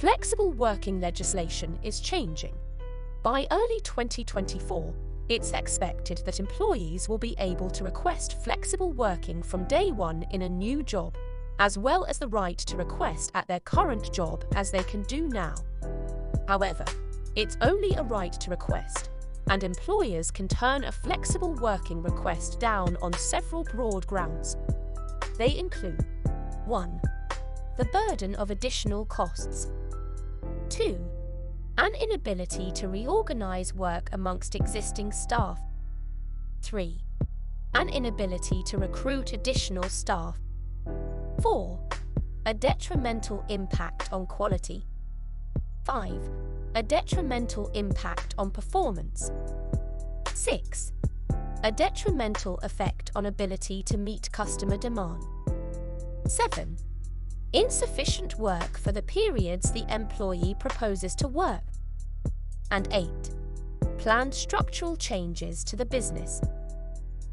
Flexible working legislation is changing. By early 2024, it's expected that employees will be able to request flexible working from day one in a new job, as well as the right to request at their current job as they can do now. However, it's only a right to request, and employers can turn a flexible working request down on several broad grounds. They include 1. The burden of additional costs. 2. An inability to reorganize work amongst existing staff. 3. An inability to recruit additional staff. 4. A detrimental impact on quality. 5. A detrimental impact on performance. 6. A detrimental effect on ability to meet customer demand. 7. Insufficient work for the periods the employee proposes to work. And 8. Planned structural changes to the business.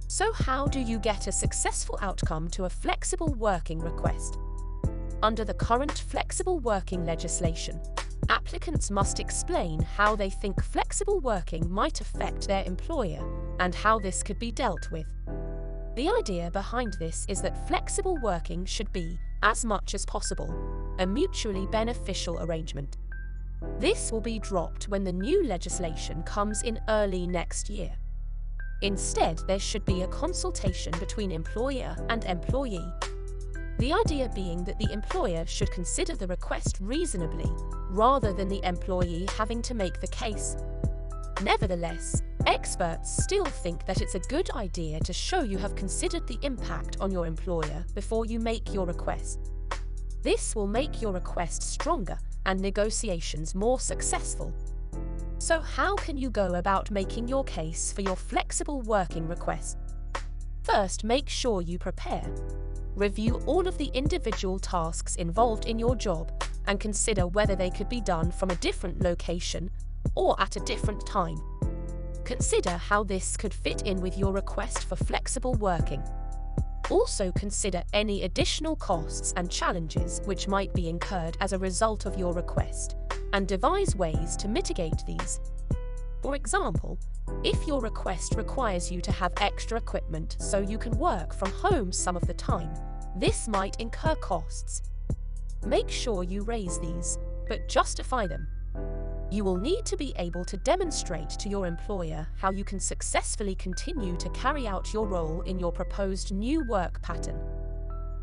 So how do you get a successful outcome to a flexible working request? Under the current flexible working legislation, applicants must explain how they think flexible working might affect their employer and how this could be dealt with. The idea behind this is that flexible working should be, as much as possible, a mutually beneficial arrangement. This will be dropped when the new legislation comes in early next year. Instead, there should be a consultation between employer and employee. The idea being that the employer should consider the request reasonably, rather than the employee having to make the case. Nevertheless, experts still think that it's a good idea to show you have considered the impact on your employer before you make your request. This will make your request stronger and negotiations more successful. So how can you go about making your case for your flexible working request? First, make sure you prepare. Review all of the individual tasks involved in your job and consider whether they could be done from a different location or at a different time. Consider how this could fit in with your request for flexible working. Also consider any additional costs and challenges which might be incurred as a result of your request, and devise ways to mitigate these. For example, if your request requires you to have extra equipment so you can work from home some of the time, this might incur costs. Make sure you raise these, but justify them. You will need to be able to demonstrate to your employer how you can successfully continue to carry out your role in your proposed new work pattern.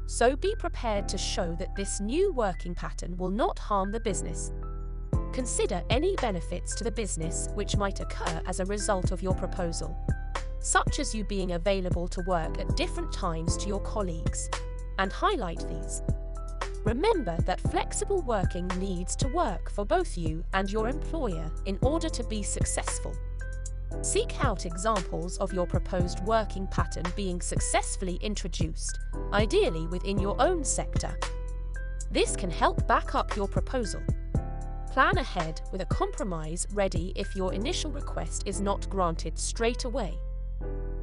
So be prepared to show that this new working pattern will not harm the business. Consider any benefits to the business which might occur as a result of your proposal, such as you being available to work at different times to your colleagues, and highlight these. Remember that flexible working needs to work for both you and your employer in order to be successful. Seek out examples of your proposed working pattern being successfully introduced, ideally within your own sector. This can help back up your proposal. Plan ahead with a compromise ready if your initial request is not granted straight away.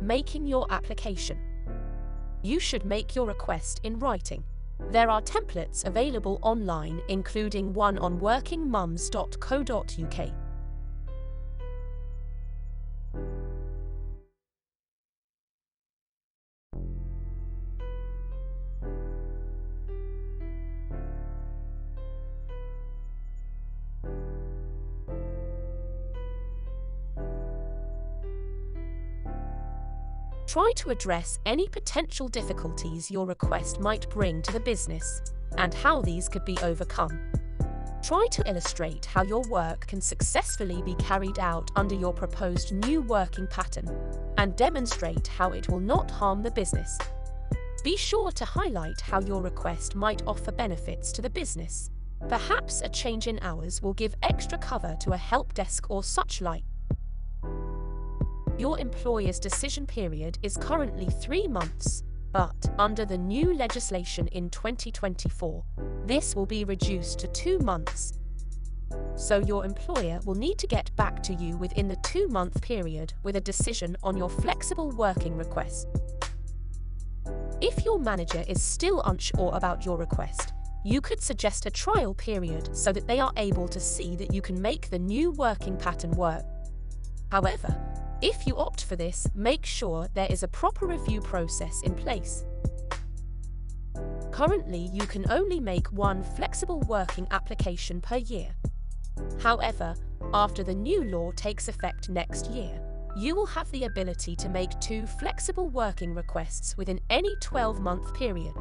Making your application. You should make your request in writing. There are templates available online, including one on Workingmums.co.uk. Try to address any potential difficulties your request might bring to the business, and how these could be overcome. Try to illustrate how your work can successfully be carried out under your proposed new working pattern, and demonstrate how it will not harm the business. Be sure to highlight how your request might offer benefits to the business. Perhaps a change in hours will give extra cover to a help desk or such like. Your employer's decision period is currently 3 months, but under the new legislation in 2024, this will be reduced to 2 months. So your employer will need to get back to you within the 2-month period with a decision on your flexible working request. If your manager is still unsure about your request, You could suggest a trial period so that they are able to see that you can make the new working pattern work. However, if you opt for this, make sure there is a proper review process in place. Currently, you can only make one flexible working application per year. However, after the new law takes effect next year, you will have the ability to make 2 flexible working requests within any 12-month period.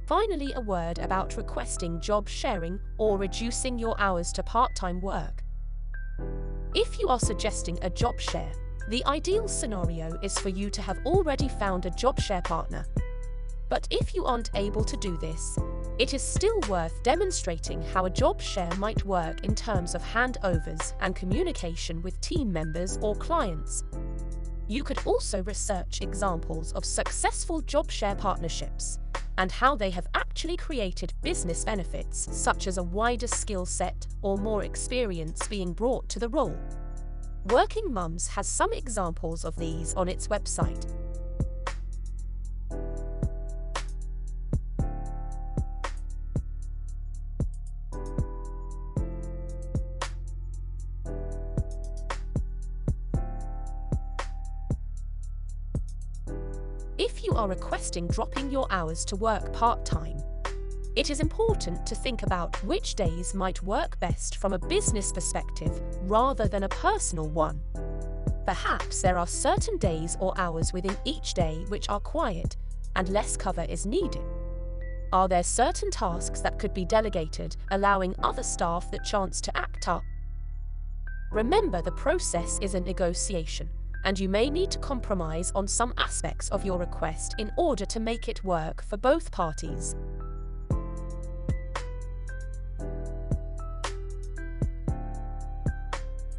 Finally, a word about requesting job sharing or reducing your hours to part-time work. If you are suggesting a job share, the ideal scenario is for you to have already found a job share partner. But if you aren't able to do this, it is still worth demonstrating how a job share might work in terms of handovers and communication with team members or clients. You could also research examples of successful job share partnerships and how they have actually created business benefits, such as a wider skill set or more experience being brought to the role. Working Mums has some examples of these on its website. If you are requesting dropping your hours to work part-time, it is important to think about which days might work best from a business perspective rather than a personal one. Perhaps there are certain days or hours within each day which are quiet and less cover is needed. Are there certain tasks that could be delegated, allowing other staff the chance to act up? Remember, the process is a negotiation, and you may need to compromise on some aspects of your request in order to make it work for both parties.